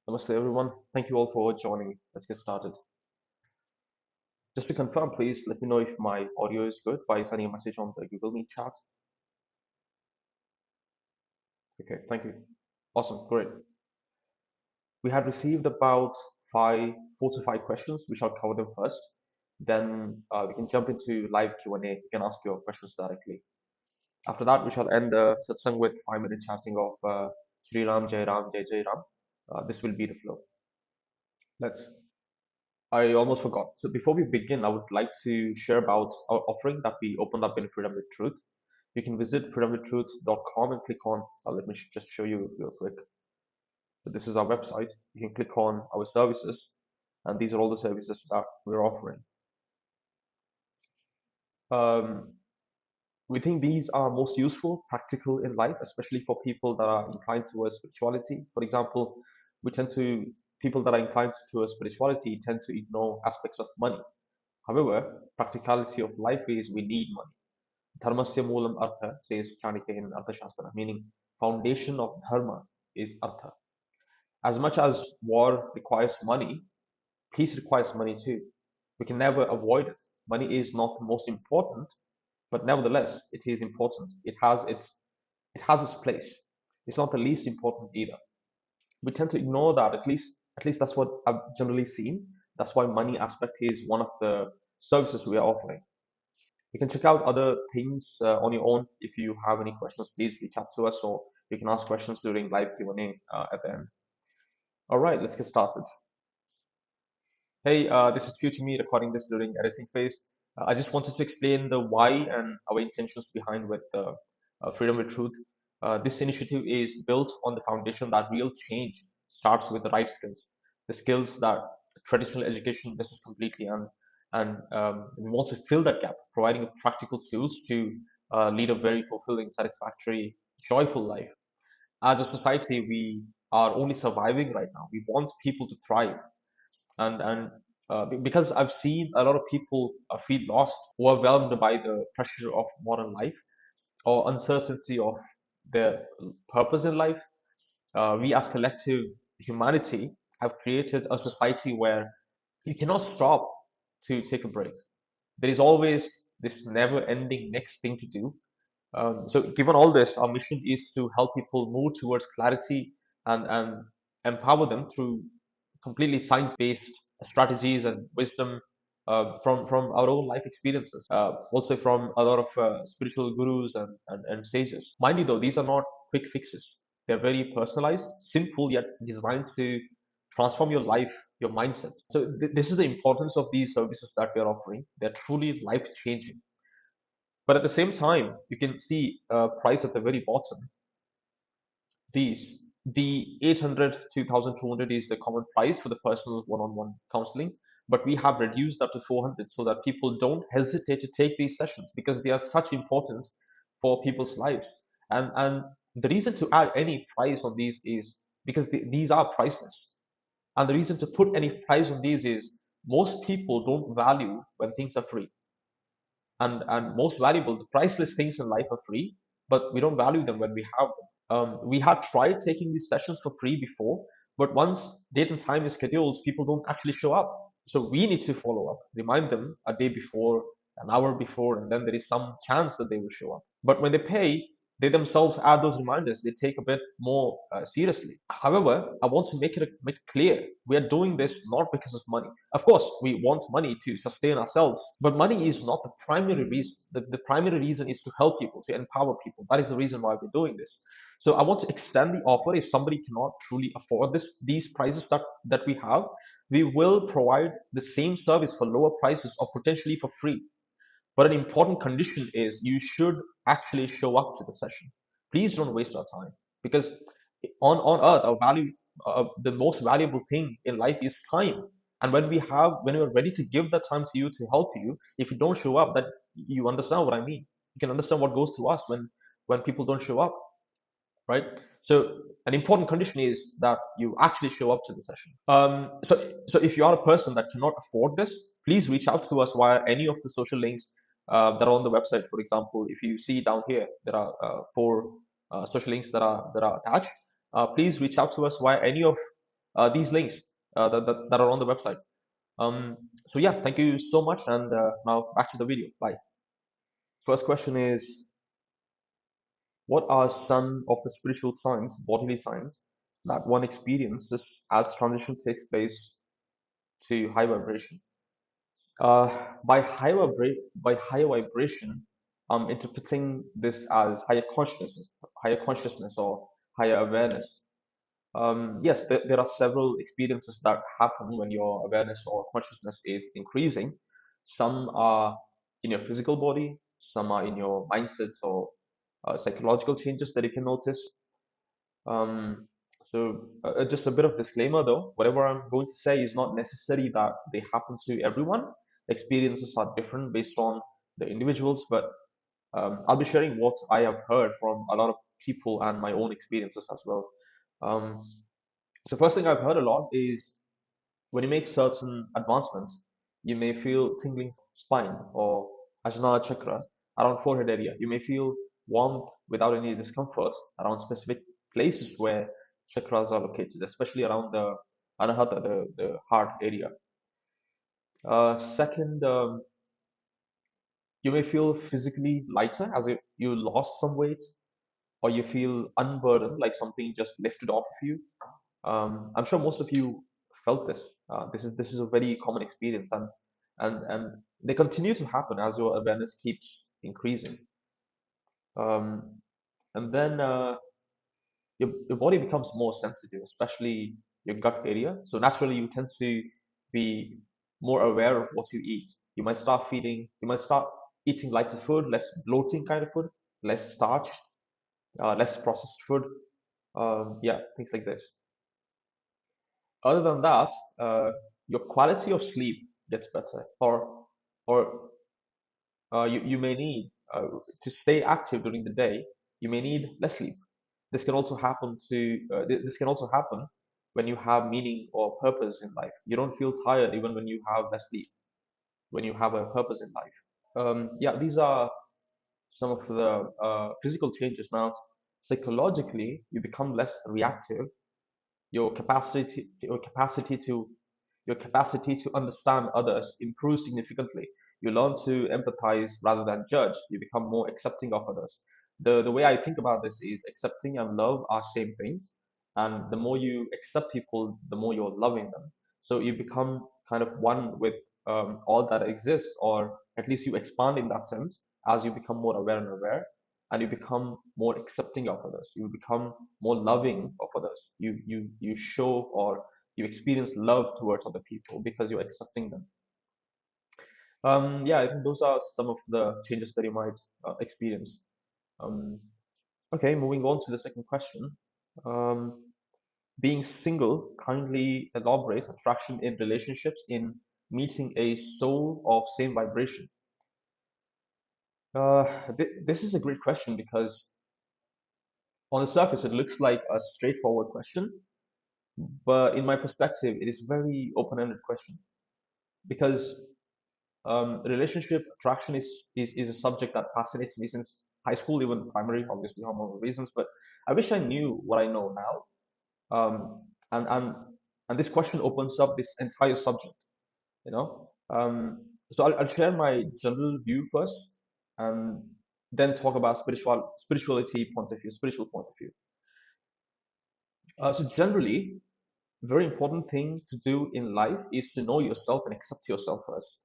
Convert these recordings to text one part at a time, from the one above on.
Namaste, everyone. Thank you all for joining. Let's get started. Just to confirm, please let me know if my audio is good by sending a message on the Google Meet chat. Okay, thank you. Awesome, great. We had received about 4 to 5 questions. We shall cover them first. Then we can jump into live Q&A. You can ask your questions directly. After that, we shall end the satsang with 5 minute chanting of Sri Ram, Jai Ram, Jai Jai Ram. This will be the flow. Let's I almost forgot. So before we begin, I would like to share about our offering that we opened up in Freedom with Truth. You can visit freedomwithtruth.com and click on, let me just show you real quick. So this is our website. You can click on our services, and these are all the services that we're offering. Um, we think these are most useful, practical in life, especially for people that are inclined towards spirituality. For example, we tend to people that are inclined towards spirituality tend to ignore aspects of money. However, practicality of life is we need money. Dharmasya moolam artha, says Chanike in Arthashastra, meaning foundation of dharma is artha. As much as war requires money, peace requires money too. We can never avoid it. Money is not the most important, but nevertheless, it is important. It has its place. It's not the least important either. We tend to ignore that. At least that's what I've generally seen. That's why money aspect is one of the services we are offering. You can check out other things on your own. If you have any questions, please reach out to us, or you can ask questions during live Q&A at the end. All right, let's get started. Hey, this is future me recording this during editing phase. I just wanted to explain the why and our intentions behind with Freedom with Truth. This initiative is built on the foundation that real change starts with the right skills, the skills that traditional education misses completely, and we want to fill that gap, providing practical tools to lead a very fulfilling, satisfactory, joyful life. As a society, we are only surviving right now. We want people to thrive, and because I've seen a lot of people feel lost, overwhelmed by the pressure of modern life or uncertainty of their purpose in life, we as collective humanity have created a society where you cannot stop to take a break. There is always this never-ending next thing to do. So, given all this, our mission is to help people move towards clarity and empower them through completely science-based strategies and wisdom from our own life experiences, also from a lot of spiritual gurus and sages. Mind you, though, these are not quick fixes. They're very personalized, simple, yet designed to transform your life, your mindset. So this is the importance of these services that we are offering. They're truly life-changing. But at the same time, you can see price at the very bottom. These the 800 to 1200 is the common price for the personal one-on-one counseling, but we have reduced up to 400 so that people don't hesitate to take these sessions because they are such importance for people's lives. And the reason to add any price on these is because these are priceless. And the reason to put any price on these is most people don't value when things are free, and most valuable, the priceless things in life are free, but we don't value them when we have them. We had tried taking these sessions for free before, but once date and time is scheduled, people don't actually show up. So we need to follow up, remind them a day before, an hour before, and then there is some chance that they will show up. But when they pay, they themselves add those reminders. They take a bit more seriously. However, I want to make it clear we are doing this not because of money. Of course, we want money to sustain ourselves, but money is not the primary reason. The primary reason is to help people, to empower people. That is the reason why we're doing this. So I want to extend the offer. If somebody cannot truly afford these prices that we have, we will provide the same service for lower prices or potentially for free. But an important condition is you should actually show up to the session. Please don't waste our time, because on earth, the most valuable thing in life is time. And when we're ready to give that time to you to help you, if you don't show up, that you understand what I mean. You can understand what goes through us when people don't show up, right? So an important condition is that you actually show up to the session. So if you are a person that cannot afford this, please reach out to us via any of the social links that are on the website. For example, if you see down here, there are four social links that are attached. Please reach out to us via any of these links that are on the website. So yeah, thank you so much, and now back to the video. Bye. First question is, what are some of the spiritual signs, bodily signs, that one experiences as transition takes place to high vibration? By higher vibration, I'm interpreting this as higher consciousness or higher awareness. Yes, there are several experiences that happen when your awareness or consciousness is increasing. Some are in your physical body, some are in your mindsets or psychological changes that you can notice. Um, so just a bit of disclaimer though, whatever I'm going to say is not necessary that they happen to everyone. Experiences are different based on the individuals, but I'll be sharing what I have heard from a lot of people and my own experiences as well. Um, so first thing I've heard a lot is when you make certain advancements, you may feel tingling spine or ajna chakra around forehead area. You may feel warmth without any discomfort around specific places where chakras are located, especially around the anahata, the heart area. Second, you may feel physically lighter as if you lost some weight, or you feel unburdened, like something just lifted off of you. I'm sure most of you felt this. This is a very common experience, and they continue to happen as your awareness keeps increasing. Um, and then your body becomes more sensitive, especially your gut area. So naturally, you tend to be more aware of what you eat. You might start eating lighter food, less bloating kind of food, less starch, less processed food. Yeah, things like this. Other than that, your quality of sleep gets better, or you may need to stay active during the day. You may need less sleep. This can also happen when you have meaning or purpose in life. You don't feel tired even when you have less sleep. When you have a purpose in life. Yeah, these are some of the physical changes. Now, psychologically, you become less reactive. Your capacity to understand others improves significantly. You learn to empathize rather than judge. You become more accepting of others. The way I think about this is accepting and love are same things, and the more you accept people, the more you're loving them. So you become kind of one with all that exists, or at least you expand in that sense as you become more aware and aware, and you become more accepting of others. You become more loving of others. You show or you experience love towards other people because you're accepting them. Yeah, I think those are some of the changes that you might experience. Um, okay, moving on to the second question. Um, Being single kindly elaborates attraction in relationships in meeting a soul of same vibration. This is a great question because on the surface it looks like a straightforward question, but in my perspective, it is a very open-ended question because relationship attraction is a subject that fascinates me since high school, even primary, obviously hormonal reasons. But I wish I knew what I know now. And this question opens up this entire subject. You know. So I'll share my general view first, and then talk about spirituality point of view, spiritual point of view. So generally, very important thing to do in life is to know yourself and accept yourself first.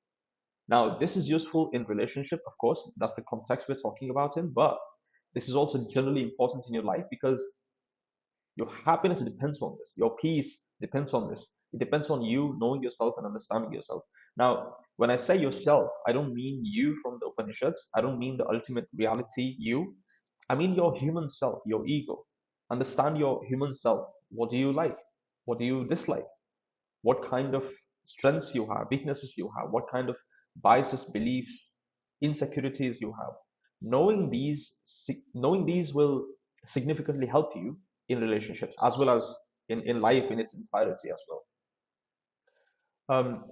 Now, this is useful in relationship, of course, that's the context we're talking about in, but this is also generally important in your life because your happiness depends on this. Your peace depends on this. It depends on you knowing yourself and understanding yourself. Now, when I say yourself, I don't mean you from the Upanishads. I don't mean the ultimate reality, you. I mean your human self, your ego. Understand your human self. What do you like? What do you dislike? What kind of strengths you have, weaknesses you have, what kind of biases, beliefs, insecurities you have. Knowing these will significantly help you in relationships as well as in life in its entirety as well. Um,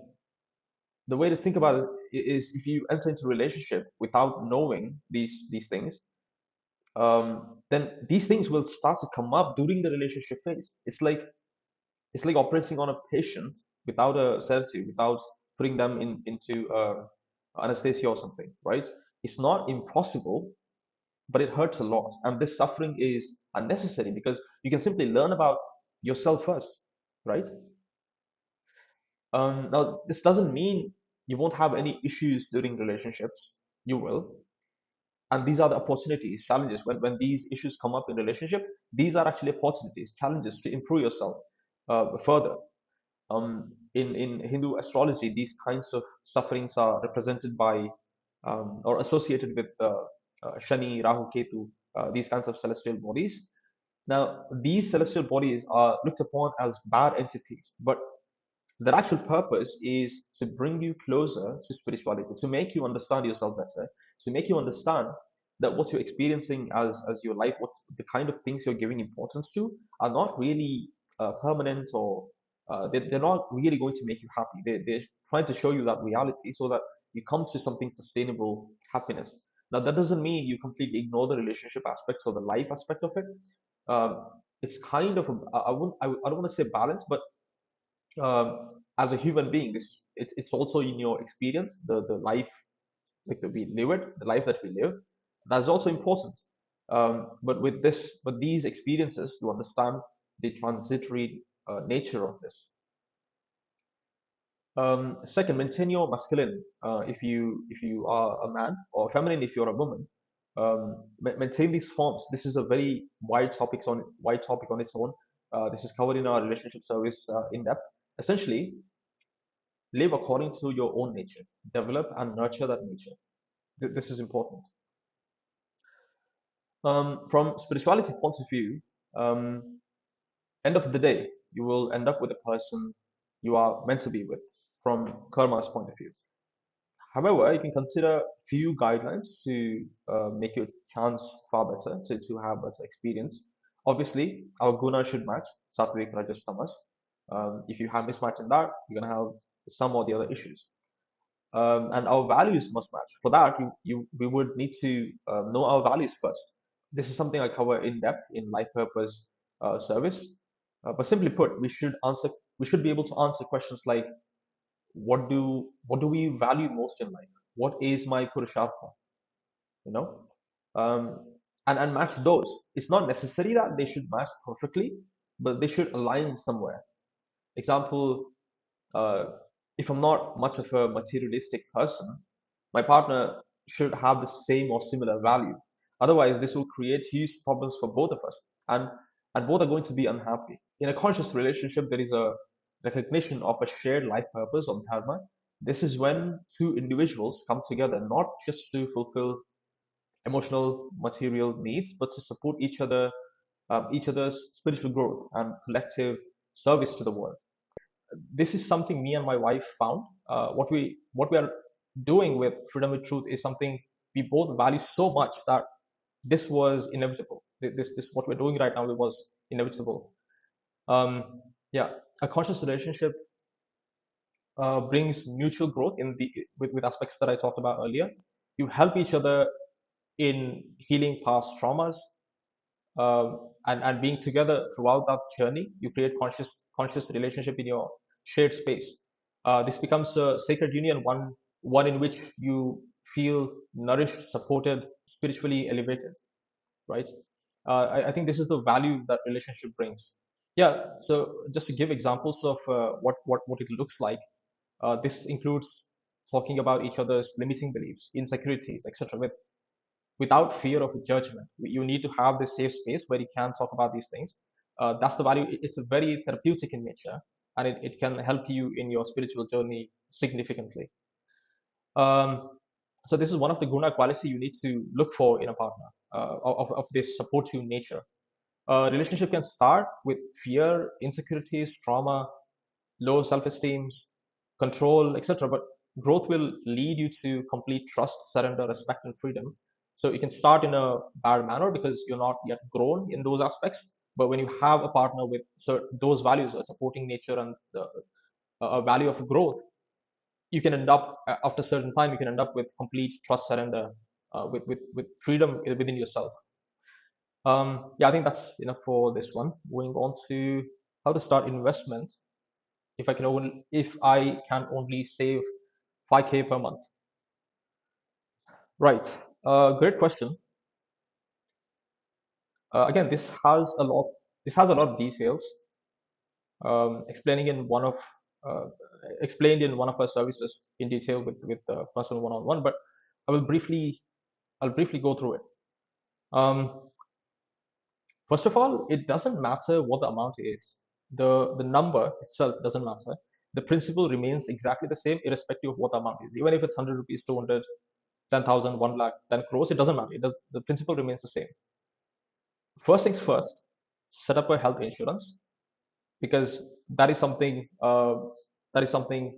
the way to think about it is if you enter into a relationship without knowing these things, then these things will start to come up during the relationship phase. It's like operating on a patient without a sedative, without putting them into anesthesia or something, right? It's not impossible, but it hurts a lot. And this suffering is unnecessary because you can simply learn about yourself first, right? Now, this doesn't mean you won't have any issues during relationships. You will. And these are the opportunities, challenges. When these issues come up in relationship, these are actually opportunities, challenges to improve yourself further. In Hindu astrology, these kinds of sufferings are represented by or associated with Shani, Rahu, Ketu, these kinds of celestial bodies. Now, these celestial bodies are looked upon as bad entities, but their actual purpose is to bring you closer to spirituality, to make you understand yourself better, to make you understand that what you're experiencing as your life, what the kind of things you're giving importance to, are not really permanent, or they're not really going to make you happy. They're trying to show you that reality so that you come to something sustainable happiness. Now, that doesn't mean you completely ignore the relationship aspects or the life aspect of it. It's kind of, I don't want to say balance, but as a human being, it's also in your experience, the life like that we live it, the life that we live, that's also important. But with these experiences, you understand the transitory nature of this. Second, maintain your masculine. If you are a man, or feminine if you're a woman. Maintain these forms. This is a very wide topic on its own. This is covered in our relationship service in depth. Essentially, live according to your own nature. Develop and nurture that nature. This is important. From spirituality point of view, um, end of the day, you will end up with a person you are meant to be with from karma's point of view. However, you can consider few guidelines to make your chance far better, to have better experience. Obviously, our guna should match sattvic, rajas, tamas. If you have mismatch in that, you're gonna have some or the other issues. And our values must match. For that, we would need to know our values first. This is something I cover in depth in life purpose service. But simply put, we should be able to answer questions like, what do we value most in life? What is my purushartha? You know, um, and match those. It's not necessary that they should match perfectly, but they should align somewhere. Example, uh, if I'm not much of a materialistic person, my partner should have the same or similar value. Otherwise, this will create huge problems for both of us, and both are going to be unhappy. In a conscious relationship, there is a recognition of a shared life purpose or dharma. This is when two individuals come together, not just to fulfill emotional, material needs, but to support each other's spiritual growth and collective service to the world. This is something me and my wife found. What we are doing with Freedom with Truth is something we both value so much that this was inevitable. This what we're doing right now, it was inevitable. Um, yeah, a conscious relationship brings mutual growth in the with aspects that I talked about earlier. You help each other in healing past traumas, and being together throughout that journey. You create conscious relationship in your shared space. This becomes a sacred union, one in which you feel nourished, supported, spiritually elevated, right? I think this is the value that relationship brings. Yeah, so just to give examples of what it looks like, this includes talking about each other's limiting beliefs, insecurities, etc., without fear of judgment. You need to have this safe space where you can talk about these things. That's the value. It's a very therapeutic in nature, and it can help you in your spiritual journey significantly. Um, so this is one of the guna quality you need to look for in a partner, of this supportive nature. Relationship can start with fear, insecurities, trauma, low self-esteem, control, etc. But growth will lead you to complete trust, surrender, respect, and freedom. So it can start in a bad manner because you're not yet grown in those aspects. But when you have a partner with those values, a supporting nature and a value of growth, you can end up after a certain time. You can end up with complete trust, surrender, with freedom within yourself. Yeah, I think that's enough for this one. Going on to How to start investment if I can only save 5K per month. Right. Great question. Again, this has a lot of details, um, explaining in one of uh, explained in one of our services in detail with the person one-on-one. But I will briefly I'll briefly go through it. Um, First of all, it doesn't matter what the amount is. The number itself doesn't matter. The principle remains exactly the same, irrespective of what the amount is. Even if it's 100 rupees, 200, 10,000, 1 lakh, 10 crores, it doesn't matter. The principle remains the same. First things first, set up a health insurance, because that is something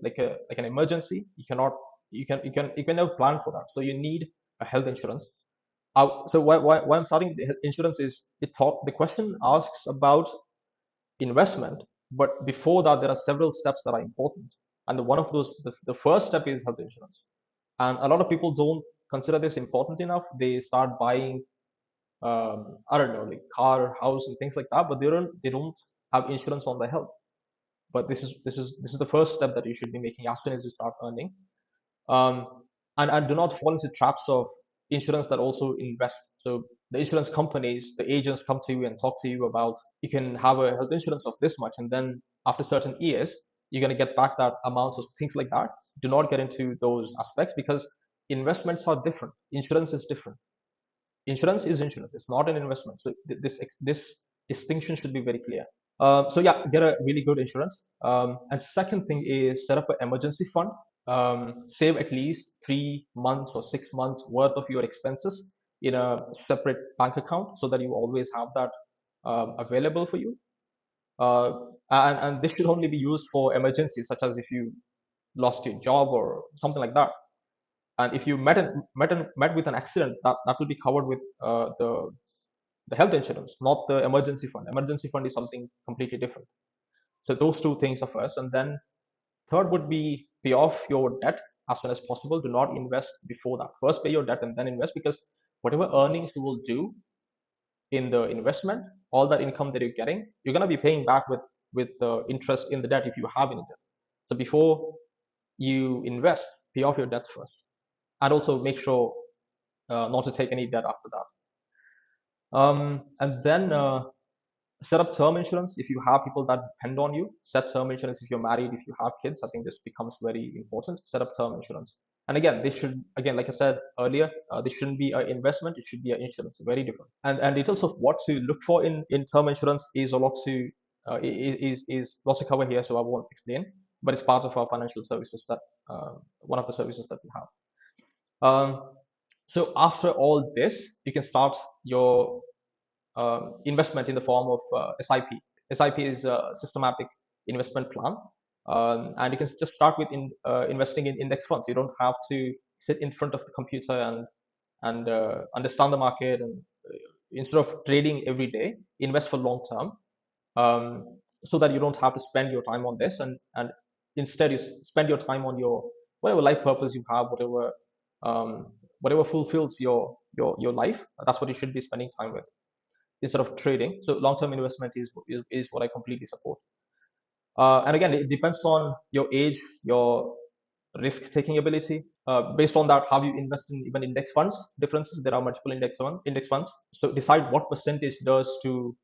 like an emergency. You cannot you can never plan for that. So you need a health insurance. So why I'm starting the health insurance is the question asks about investment, but before that there are several steps that are important. And one of those, the first step is health insurance. And a lot of people don't consider this important enough. They start buying, I don't know, like car, house, and things like that, but they don't have insurance on their health. But this is the first step that you should be making as soon as you start earning. um, and do not fall into traps of insurance that also invest. So the insurance companies, the agents come to you and talk to you about, you can have a health insurance of this much, and then after certain years you're going to get back that amount, or things like that. Do not get into those aspects, because investments are different, insurance is different. Insurance is insurance, it's not an investment. So this distinction should be very clear. So yeah, get a really good insurance. And second thing is set up an emergency fund. Save at least 3 months or 6 months worth of your expenses in a separate bank account, so that you always have that available for you. Uh, and this should only be used for emergencies, such as if you lost your job or something like that. And if you met with an accident, that will be covered with the health insurance, not the emergency fund. Emergency fund is something completely different. So those two things are first, and then third would be pay off your debt as soon as possible. Do not invest before that. First pay your debt and then invest, because whatever earnings you will do in the investment, all that income that you're getting, you're gonna be paying back with the interest in the debt if you have any debt. So before you invest, pay off your debts first, and also make sure not to take any debt after that. And then set up term insurance if you have people that depend on you. Set term insurance if you're married, if you have kids. I think this becomes very important. Set up term insurance. And again, this should, again, like I said earlier, this shouldn't be an investment. It should be an insurance. Very different. And details of what to look for in term insurance is a lot to is lot to cover here, so I won't explain. But it's part of our financial services, that one of the services that we have. So after all this, you can start your investment in the form of SIP. SIP is a systematic investment plan, and you can just start with investing in index funds. You don't have to sit in front of the computer and understand the market, and instead of trading every day, invest for long term, so that you don't have to spend your time on this, and instead you spend your time on your whatever life purpose you have, um, whatever fulfills your life. That's what you should be spending time with, instead of trading. So long-term investment is what I completely support. And again, it depends on your age, your risk-taking ability. Based on that, how you invest in even index funds differences. There are multiple index funds. So decide what percentage goes to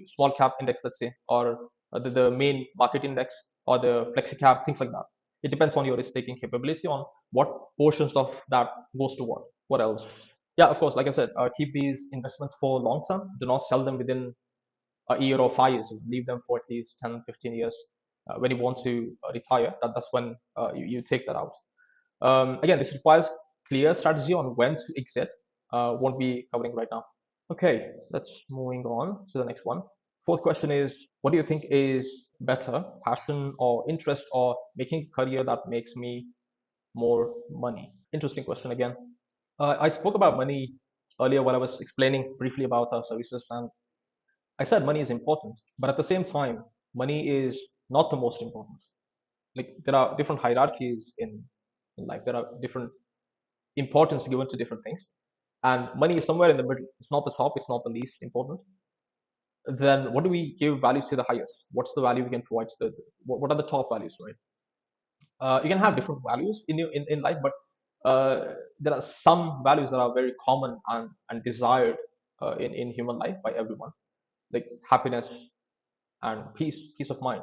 small cap index, let's say, or the main market index, or the flexi cap, things like that. It depends on your risk-taking capability, on what portions of that goes to what. What else? Yeah, of course, like I said, keep these investments for long term. Do not sell them within a year or 5 years. Leave them for at least 10, 15 years. When you want to retire, that's when you take that out. Again, this requires clear strategy on when to exit. Won't be covering right now. Okay, let's moving on to the next one. Fourth question is, what do you think is better, passion or interest, or making a career that makes me more money? Interesting question again. I spoke about money earlier when I was explaining briefly about our services, and I said money is important, but at the same time, money is not the most important. Like, there are different hierarchies in life. There are different importance given to different things, and money is somewhere in the middle. It's not the top. It's not the least important. then what do we give value to the highest? What's the value we can provide to the, what are the top values, right? You can have different values in life, but there are some values that are very common and desired in human life by everyone, like happiness and peace of mind.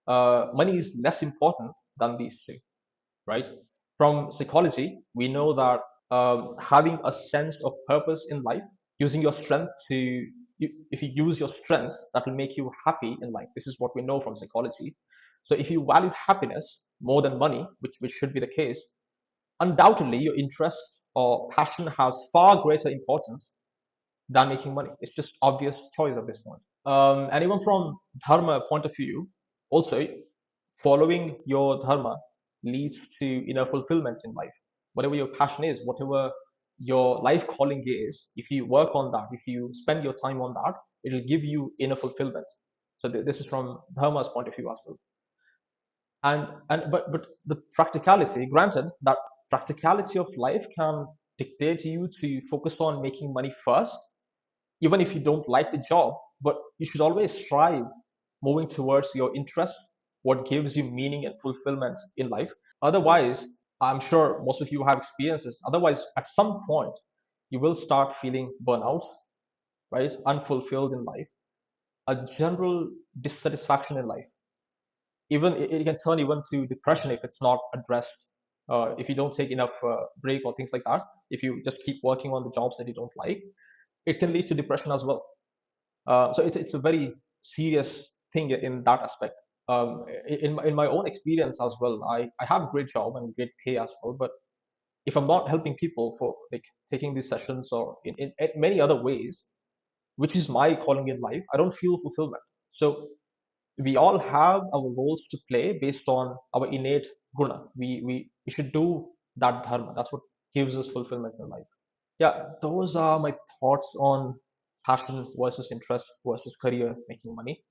Money is less important than these two, right? From psychology, we know that having a sense of purpose in life, using your strength to, if you use your strength, that will make you happy in life. This is what we know from psychology. So if you value happiness more than money, which should be the case, undoubtedly your interest or passion has far greater importance than making money. It's just obvious choice at this point. And even from dharma point of view, also following your dharma leads to inner fulfillment in life. Whatever your passion is, whatever your life calling is, if you work on that, if you spend your time on that, it will give you inner fulfillment. So this is from dharma's point of view as well. And but the practicality, granted that practicality of life can dictate you to focus on making money first, even if you don't like the job, but you should always strive moving towards your interest, what gives you meaning and fulfillment in life. Otherwise, I'm sure most of you have experiences. Otherwise, at some point, you will start feeling burnout, right? Unfulfilled in life, a general dissatisfaction in life. Even it can turn even to depression if it's not addressed. If you don't take enough break or things like that, if you just keep working on the jobs that you don't like, it can lead to depression as well. So it's a very serious thing in that aspect. In my own experience as well, I have a great job and great pay as well. But if I'm not helping people for like taking these sessions or in many other ways, which is my calling in life, I don't feel fulfillment. So we all have our roles to play based on our innate guna. We should do that dharma. That's what gives us fulfillment in life. Yeah, those are my thoughts on passion versus interest versus career making money.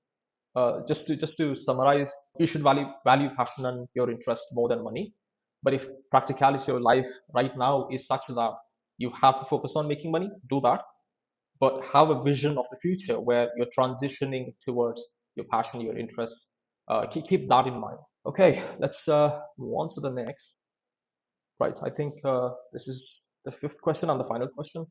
Just to summarize, you should value passion and your interest more than money. But if practicality of life right now is such that you have to focus on making money, do that. But have a vision of the future where you're transitioning towards your passion, your interest. Keep that in mind. Okay, let's move on to the next. Right, I think this is the fifth question and the final question.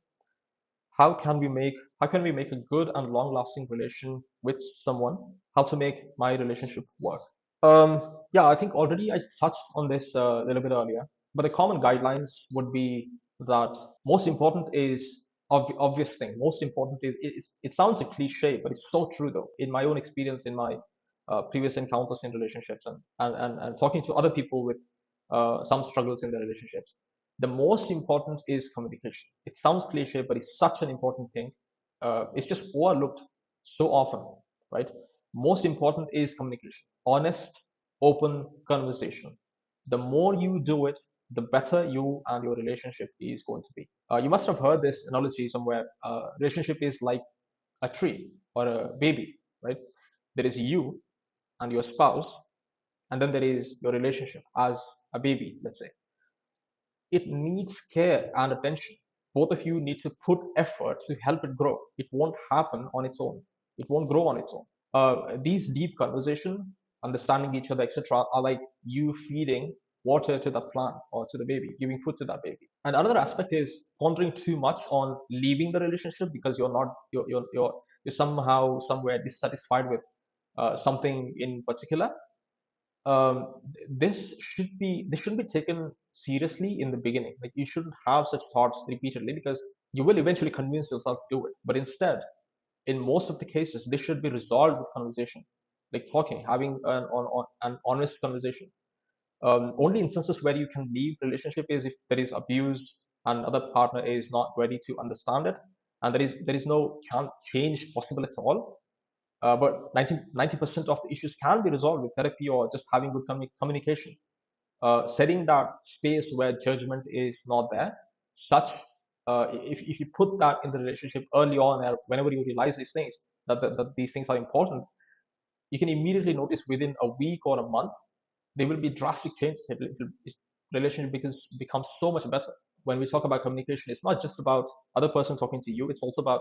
How can we make a good and long lasting relation with someone? How to make my relationship work? Yeah, I think already I touched on this a little bit earlier, but the common guidelines would be that most important is of the obvious thing. Most important is it sounds a cliche, but it's so true though. In my own experience, in my previous encounters in relationships, and talking to other people with some struggles in their relationships, the most important is communication. It sounds cliche, but it's such an important thing. It's just overlooked so often, right? Most important is communication, honest, open conversation. The more you do it, the better you and your relationship is going to be. You must have heard this analogy somewhere. Relationship is like a tree or a baby, right? There is you and your spouse, and then there is your relationship as a baby, let's say. It needs care and attention. Both of you need to put effort to help it grow. It won't happen on its own. It won't grow on its own. These deep conversation, understanding each other, etc., are like you feeding water to the plant or to the baby, giving food to that baby. And another aspect is pondering too much on leaving the relationship because you're not you're somehow somewhere dissatisfied with something in particular. This shouldn't be taken seriously in the beginning. Like you shouldn't have such thoughts repeatedly because you will eventually convince yourself to do it. But instead, in most of the cases, this should be resolved with conversation, like talking, having an honest conversation. Only instances where you can leave relationship is if there is abuse and other partner is not ready to understand it, and there is no change possible at all. But 90% of the issues can be resolved with therapy or just having good communication. Setting that space where judgment is not there, such if you put that in the relationship early on, whenever you realize these things, that these things are important, you can immediately notice within a week or a month, there will be drastic changes. Relationship becomes so much better. When we talk about communication, it's not just about other person talking to you, it's also about